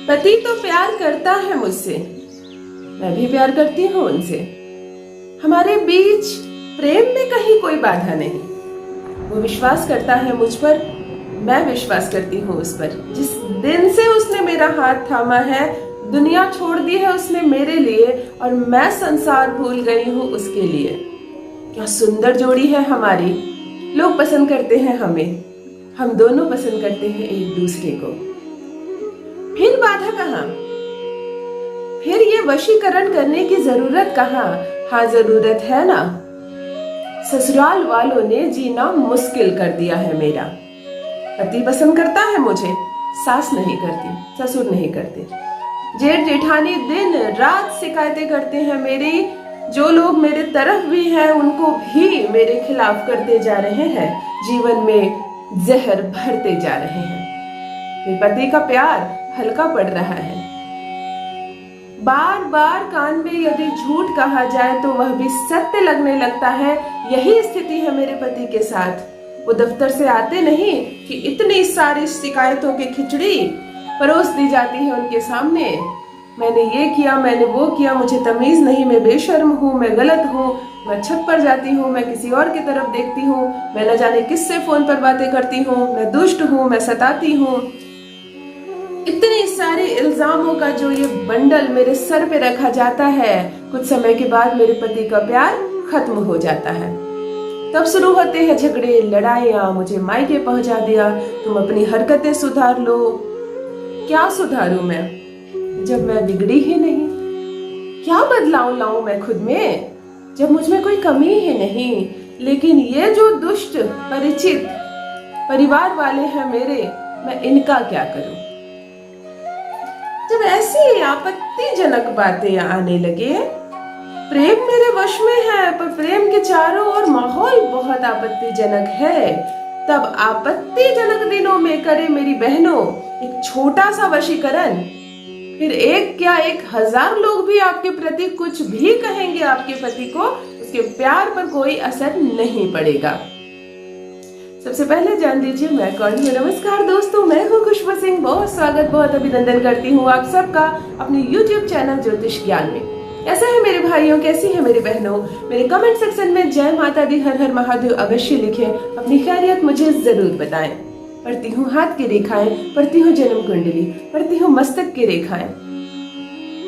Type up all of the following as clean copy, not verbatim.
पति तो प्यार करता है मुझसे, मैं भी प्यार करती हूँ उनसे। हमारे बीच प्रेम में कहीं कोई बाधा नहीं। वो विश्वास करता है मुझ पर, मैं विश्वास करती हूँ उस पर। जिस दिन से उसने मेरा हाथ थामा है, दुनिया छोड़ दी है उसने मेरे लिए, और मैं संसार भूल गई हूँ उसके लिए। क्या सुंदर जोड़ी है हमारी। लोग पसंद करते हैं हमें, हम दोनों पसंद करते हैं एक दूसरे को। फिर बाधा कहाँ, फिर ये वशीकरण करने की जरूरत कहाँ। हाँ जरूरत है ना। ससुराल वालों ने जीना मुश्किल कर दिया है मेरा। पति पसंद करता है मुझे, सास नहीं करती, ससुर नहीं करते। जेठ जेठानी दिन रात शिकायतें करते हैं मेरी। जो लोग मेरे तरफ भी हैं उनको भी मेरे खिलाफ करते जा रहे हैं, जीवन में जहर भरते जा रहे हैं। फिर पति का प्यार हल्का पड़ रहा है। बार बार कान में यदि झूठ कहा जाए तो वह भी सत्य लगने लगता है। यही स्थिति है मेरे पति के साथ। वो दफ्तर से आते नहीं कि इतनी सारी शिकायतों की खिचड़ी परोस दी जाती है उनके सामने। मैंने ये किया, मैंने वो किया, मुझे तमीज नहीं, मैं बेशर्म हूँ, मैं गलत हूँ, मैं छत पर जाती हूँ, मैं किसी और की तरफ देखती हूँ, मैं न जाने किससे फोन पर बातें करती हूँ, मैं दुष्ट हूँ, मैं सताती हूँ। इतने सारे इल्जामों का जो ये बंडल मेरे सर पे रखा जाता है, कुछ समय के बाद मेरे पति का प्यार खत्म हो जाता है। तब शुरू होते हैं झगड़े, लड़ाइयां। मुझे मायके पहुंचा दिया, तुम अपनी हरकतें सुधार लो। क्या सुधारूं मैं जब मैं बिगड़ी ही नहीं। क्या बदलाव लाऊं मैं खुद में जब मुझ में कोई कमी ही नहीं। लेकिन ये जो दुष्ट परिचित परिवार वाले हैं मेरे, मैं इनका क्या करूं। जब ऐसी आपत्तिजनक बातें आने लगे, प्रेम मेरे वश में है पर प्रेम के चारों ओर माहौल बहुत आपत्तिजनक है, तब आपत्तिजनक दिनों में करे मेरी बहनों एक छोटा सा वशीकरण, फिर एक क्या 1000 लोग भी आपके प्रति कुछ भी कहेंगे आपके पति को, उसके प्यार पर कोई असर नहीं पड़ेगा। सबसे पहले जान लीजिए मैं कौन हूँ। नमस्कार दोस्तों, मैं हूँ खुशबू सिंह। बहुत स्वागत, बहुत अभिनंदन करती हूँ आप सबका अपने YouTube चैनल ज्योतिष ज्ञान में। कैसा है मेरे भाइयों, कैसी है मेरी बहनों। मेरे कमेंट सेक्शन में जय माता दी, हर हर महादेव अवश्य लिखें। अपनी खैरियत मुझे जरूर बताएं। पढ़ती हूँ हाथ की रेखाएं, पढ़ती हूँ जन्म कुंडली, पढ़ती हूँ मस्तक की रेखाएं।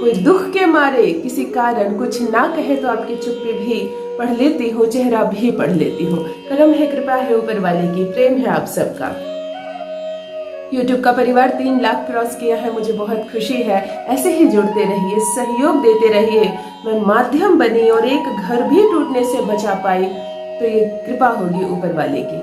कोई दुख के मारे किसी कारण कुछ ना कहे तो आपकी चुप्पी भी पढ़ लेती हूँ, चेहरा भी पढ़ लेती हूँ। करम है, कृपा है ऊपर वाले की, प्रेम है आप सबका। YouTube का परिवार 3 लाख क्रॉस किया है, मुझे बहुत खुशी है। ऐसे ही जुड़ते रहिए, सहयोग देते रहिए। मैं माध्यम बनी और एक घर भी टूटने से बचा पाई तो ये कृपा होगी ऊपर वाले की।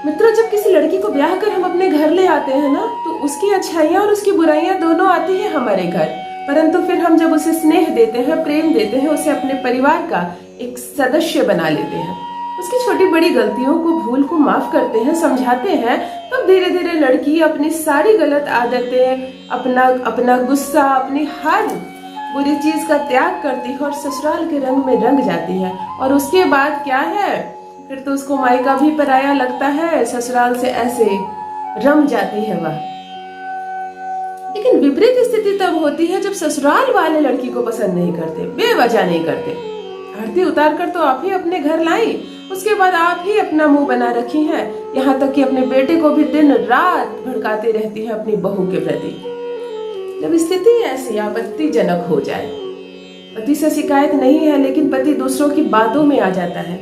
मित्रों, जब किसी लड़की को ब्याह कर हम अपने घर ले आते हैं ना, तो उसकी अच्छाइयाँ और उसकी बुराइयां दोनों आती हैं हमारे घर। परंतु फिर हम जब उसे स्नेह देते हैं, प्रेम देते हैं, उसे अपने परिवार का एक सदस्य बना लेते हैं, उसकी छोटी बड़ी गलतियों को, भूल को माफ करते हैं, समझाते हैं, तब धीरे धीरे लड़की अपनी सारी गलत आदतें, अपना गुस्सा, अपनी हर बुरी चीज का त्याग करती है और ससुराल के रंग में रंग जाती है। और उसके बाद क्या है, फिर तो उसको मायका भी पराया लगता है, ससुराल से ऐसे रम जाती है वह। लेकिन विपरीत स्थिति तब होती है जब ससुराल वाले लड़की को पसंद नहीं करते, बेवजह नहीं करते। आरती उतार कर तो आप ही अपने घर लाई, उसके बाद आप ही अपना मुंह बना रखी हैं, यहाँ तक कि अपने बेटे को भी दिन रात भड़काते रहती हैं अपनी बहू के प्रति। जब स्थिति ऐसी आपत्तिजनक हो जाए, पति से शिकायत नहीं है लेकिन पति दूसरों की बातों में आ जाता है,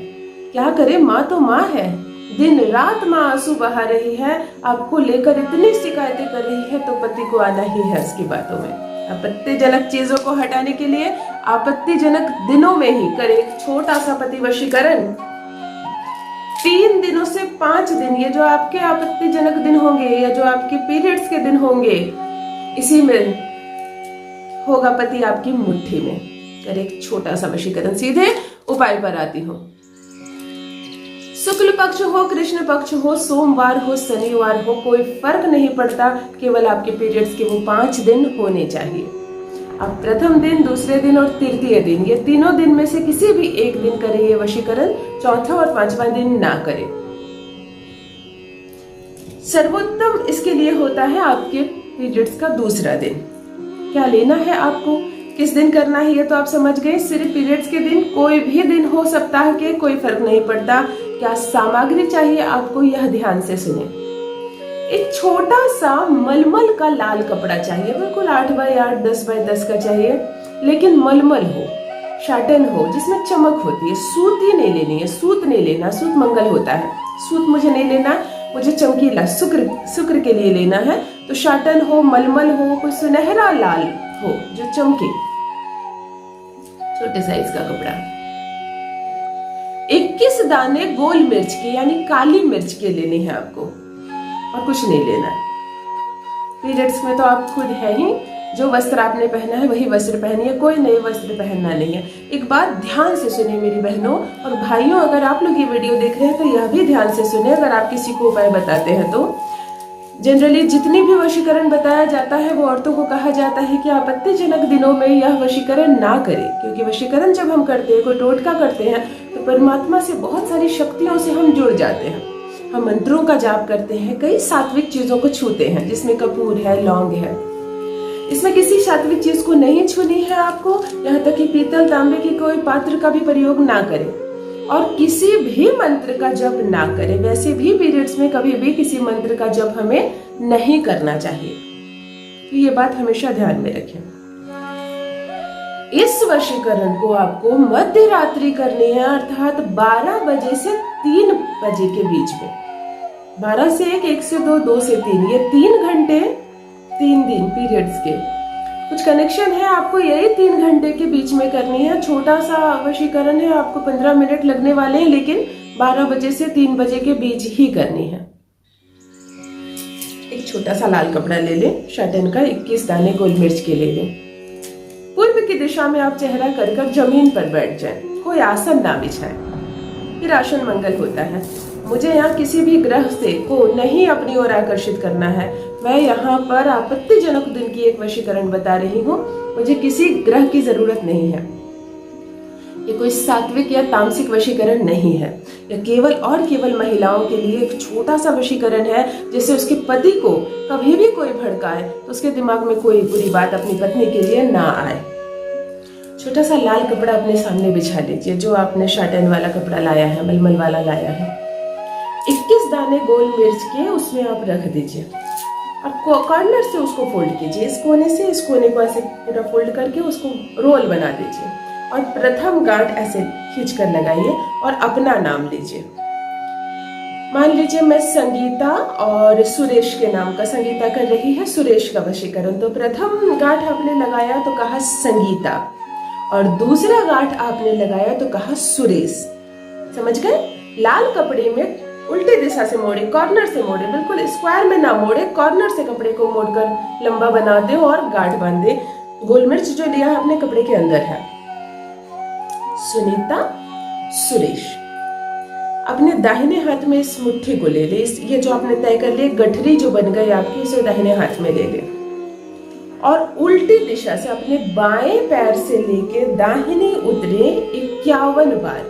क्या करे, माँ तो माँ है। दिन रात माँ आंसू बहा रही है, आपको लेकर इतनी शिकायतें कर रही है, तो पति को आना ही है उसकी बातों में। आपत्तिजनक चीजों को हटाने के लिए आपत्तिजनक दिनों में ही करे एक छोटा सा पति वशीकरण। 3 दिनों से 5 दिन, ये जो आपके आपत्तिजनक दिन होंगे या जो आपके पीरियड्स के दिन होंगे, इसी में होगा पति आपकी मुट्ठी में। करे एक छोटा सा वशीकरण। सीधे उपाय पर आती हूँ। शुक्ल पक्ष हो, कृष्ण पक्ष हो, सोमवार हो, शनिवार हो, कोई फर्क नहीं पड़ता, केवल आपके पीरियड्स के वो 5 दिन होने चाहिए। आप प्रथम दिन, दूसरे दिन और तृतीय दिन, ये तीनों दिन में से किसी भी एक दिन करें ये वशीकरण, चौथा और 5वां दिन ना करें। सर्वोत्तम इसके लिए होता है आपके पीरियड्स का दूसरा दिन। क्या लेना है आपको, किस दिन करना है, ये तो आप समझ गए। सिर्फ पीरियड्स के दिन, कोई भी दिन हो सप्ताह के, कोई फर्क नहीं पड़ता। क्या सामग्री चाहिए आपको, यह ध्यान से सुने। एक छोटा सा मलमल का लाल कपड़ा चाहिए, बिल्कुल 8 बाय 8, 10 बाय 10 का चाहिए, लेकिन मलमल हो, शाटन हो, जिसमें चमक होती है। सूत ही नहीं लेनी है, सूत नहीं लेना, सूत मंगल होता है। सूत मुझे नहीं लेना, मुझे चमकीला शुक्र के लिए लेना है। तो शाटन हो, मलमल हो, कोई सुनहरा लाल हो जो चमके, छोटे साइज का कपड़ा। 21 दाने गोल मिर्च के यानी काली मिर्च के लेने हैं आपको, और कुछ नहीं लेना। पीरियड्स में तो आप खुद है ही, जो वस्त्र आपने पहना है वही वस्त्र पहनिए, कोई नए वस्त्र पहनना नहीं है। एक बात ध्यान से सुनिए मेरी बहनों और भाइयों, अगर आप लोग ये वीडियो देख रहे हैं तो यह भी ध्यान से सुनिए। अगर आप किसी को उपाय बताते हैं तो जनरली जितनी भी वशीकरण बताया जाता है वो औरतों को कहा जाता है कि आपत्तिजनक दिनों में यह वशीकरण ना करें, क्योंकि वशीकरण जब हम करते हैं, कोई टोटका करते हैं, तो परमात्मा से बहुत सारी शक्तियों से हम जुड़ जाते हैं। हम मंत्रों का जाप करते हैं, कई सात्विक चीजों को छूते हैं, जिसमें कपूर है, लौंग है। इसमें किसी सात्विक चीज को नहीं छूनी है आपको, यहाँ तक कि पीतल तांबे की कोई पात्र का भी प्रयोग ना करें, और किसी भी मंत्र का जप ना करें। वैसे भी पीरियड्स में कभी भी किसी मंत्र का जप हमें नहीं करना चाहिए, तो ये बात हमेशा ध्यान में रखें। इस वशीकरण को आपको मध्य रात्रि करनी है, अर्थात 12 बजे से 3 बजे के बीच में। 12 से 1, 1 से 2, 2 से 3, ये 3 घंटे 3 दिन पीरियड्स के कुछ कनेक्शन है, आपको यही 3 घंटे के बीच में करनी है। छोटा सा वशीकरण है, आपको 15 मिनट लगने वाले हैं, लेकिन 12 बजे से 3 बजे के बीच ही करनी है। एक छोटा सा लाल कपड़ा ले लें, शाटन का, 21 दाने गोल मिर्च के ले लें। पूर्व की दिशा में आप चेहरा कर जमीन पर बैठ जाएं, कोई आसन ना बिछाएं, फिर आसन मंगल होता है। मुझे यहाँ किसी भी ग्रह से को नहीं अपनी ओर आकर्षित करना है। मैं यहाँ पर आपत्तिजनक दिन की एक वशीकरण बता रही हूँ, मुझे किसी ग्रह की जरूरत नहीं है। ये कोई सात्विक या तामसिक वशीकरण नहीं है, यह केवल और केवल महिलाओं के लिए एक छोटा सा वशीकरण है, जिससे उसके पति को कभी भी कोई भड़काए तो उसके दिमाग में कोई बुरी बात अपनी पत्नी के लिए ना आए। छोटा सा लाल कपड़ा अपने सामने बिछा लीजिए, जो आपने शाटन वाला कपड़ा लाया है, मलमल वाला लाया है। 21 दाने गोल मिर्च के उसमें आप रख दीजिए, और कॉर्नर से उसको फोल्ड कीजिए, इस कोने से इस कोने को ऐसे पूरा फोल्ड करके उसको रोल बना दीजिए, और प्रथम गांठ ऐसे खींच कर लगाइए और अपना नाम लीजिए। मान लीजिए मैं संगीता और सुरेश के नाम का, संगीता कर रही है सुरेश का वशीकरण, तो प्रथम गांठ आपने लगाया तो कहा संगीता, और दूसरा गांठ आपने लगाया तो कहा सुरेश। समझ गए? लाल कपड़े में उल्टी दिशा से मोड़े, कॉर्नर से मोड़े, बिल्कुल स्क्वायर में ना मोड़े, कॉर्नर से कपड़े को मोड़कर लंबा बना दे और गांठ बांध दे। गोल मिर्च जो लिया है अपने कपड़े के अंदर है। सुनीता, सुरेश। अपने दाहिने हाथ में इस मुट्ठी को ले ले, ये जो आपने तय कर लिया गठरी जो बन गई आपकी, इसे दाहिने हाथ में ले ले, और उल्टी दिशा से अपने बाएं पैर से लेके दाहिने उतरे 51 बार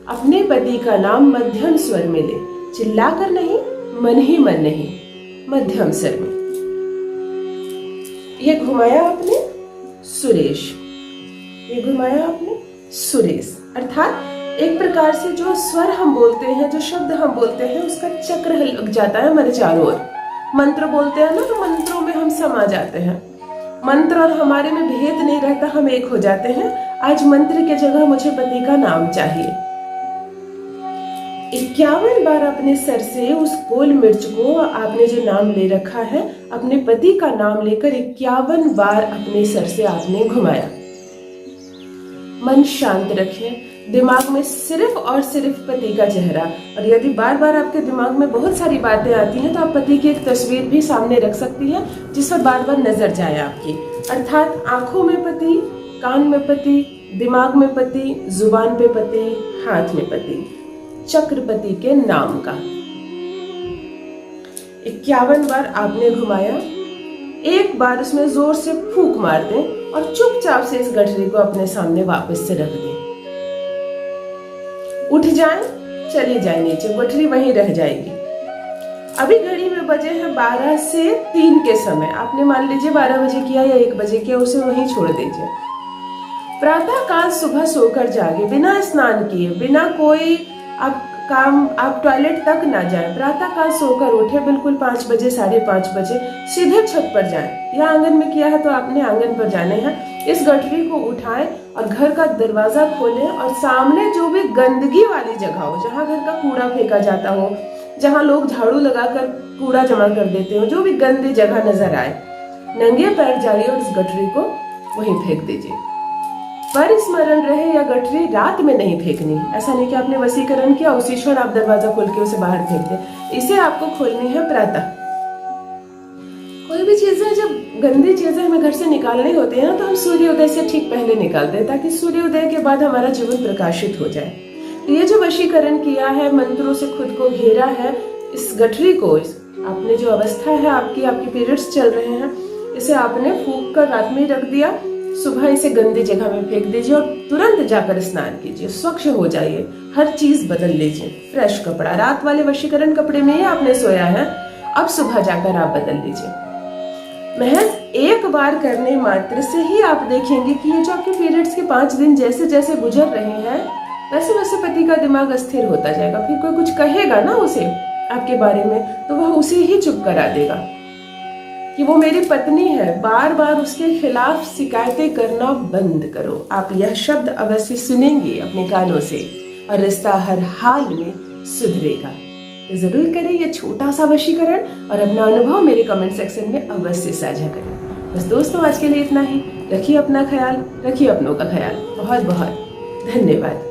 अपने पति का नाम मध्यम स्वर में ले, चिल्लाकर नहीं, मन ही मन नहीं, मध्यम स्वर में। ये घुमाया आपने सुरेश, ये घुमाया आपने सुरेश, अर्थात एक प्रकार से जो स्वर हम बोलते हैं, जो शब्द हम बोलते हैं, उसका चक्र लग जाता है हमारे चारों ओर। मंत्र बोलते हैं ना, तो मंत्रों में हम समा जाते हैं, मंत्र और हमारे में भेद नहीं रहता, हम एक हो जाते हैं। आज मंत्र की जगह मुझे पति का नाम चाहिए। 51 बार अपने सर से उस गोल मिर्च को, आपने जो नाम ले रखा है, अपने पति का नाम लेकर 51 बार अपने सर से आपने घुमाया। मन शांत रखें, दिमाग में सिर्फ और सिर्फ पति का चेहरा, और यदि बार बार आपके दिमाग में बहुत सारी बातें आती हैं तो आप पति की एक तस्वीर भी सामने रख सकती हैं, जिस पर बार बार नजर जाए आपकी, अर्थात आंखों में पति, कान में पति, दिमाग में पति, जुबान पे पति, हाथ में पति, चक्रपति के नाम का। 51 बार आपने घुमाया। एक बार उसमें जोर से फूंक मार दें और चुपचाप से इस गठरी को अपने सामने वापस से रख दें। उठ जाएं, चली जाए नीचे, गठरी वहीं रह जाएगी। अभी घड़ी में बजे हैं 12 से 3 के समय। आपने मान लीजिए 12 बजे किया या 1 बजे किया, उसे वहीं छोड़ दीजिए। प्रातः काल सुबह सोकर जागे, बिना स्नान किए, बिना कोई आप टॉयलेट तक ना जाए। प्रातः काल सोकर उठे, बिल्कुल 5 बजे 5:30 बजे सीधे छत पर जाएं, या आंगन में किया है तो आपने आंगन पर जाने हैं। इस गठरी को उठाएं और घर का दरवाजा खोलें और सामने जो भी गंदगी वाली जगह हो, जहाँ घर का कूड़ा फेंका जाता हो, जहाँ लोग झाड़ू लगाकर कूड़ा जमा कर देते हो, जो भी गंदी जगह नजर आए, नंगे पैर जाइए और इस गठरी को वहीं फेंक दीजिए। पर स्मरण रहे, या गठरी रात में नहीं फेंकनी। ऐसा नहीं कि आपने वशीकरण किया उसी क्षण आप दरवाजा खोल के उसे बाहर फेंक दें। इसे आपको खोलनी है प्रातः। कोई भी चीजें, जब गंदी चीजें हमें घर से निकालनी होती है ना, तो हम सूर्योदय से ठीक पहले निकालते हैं, ताकि सूर्योदय के बाद हमारा जीवन प्रकाशित हो जाए। तो ये जो वशीकरण किया है, मंत्रों से खुद को घेरा है, इस गठरी को, आपने जो अवस्था है आपकी पीरियड्स चल रहे हैं, इसे आपने फूंक कर रात में रख दिया, सुबह इसे गंदी जगह में फेंक दीजिए और तुरंत जाकर स्नान कीजिए, स्वच्छ हो जाइए, हर चीज बदल लीजिए। फ्रेश कपड़ा, रात वाले वशीकरण कपड़े में ही आपने सोया है, अब सुबह जाकर आप बदल लीजिए। महज एक बार करने मात्र से ही आप देखेंगे कि ये जो आपके पीरियड्स के 5 दिन जैसे जैसे गुजर रहे हैं, वैसे वैसे पति का दिमाग अस्थिर होता जाएगा। फिर कोई कुछ कहेगा ना उसे आपके बारे में, तो वह उसे ही चुप करा देगा कि वो मेरी पत्नी है। बार बार उसके खिलाफ शिकायतें करना बंद करो। आप यह शब्द अवश्य सुनेंगे अपने कानों से, और रिश्ता हर हाल में सुधरेगा। तो जरूर करें ये छोटा सा वशीकरण और अपना अनुभव मेरे कमेंट सेक्शन में अवश्य साझा करें। बस दोस्तों, आज के लिए इतना ही। रखिए अपना ख्याल, रखिए अपनों का ख्याल। बहुत बहुत धन्यवाद।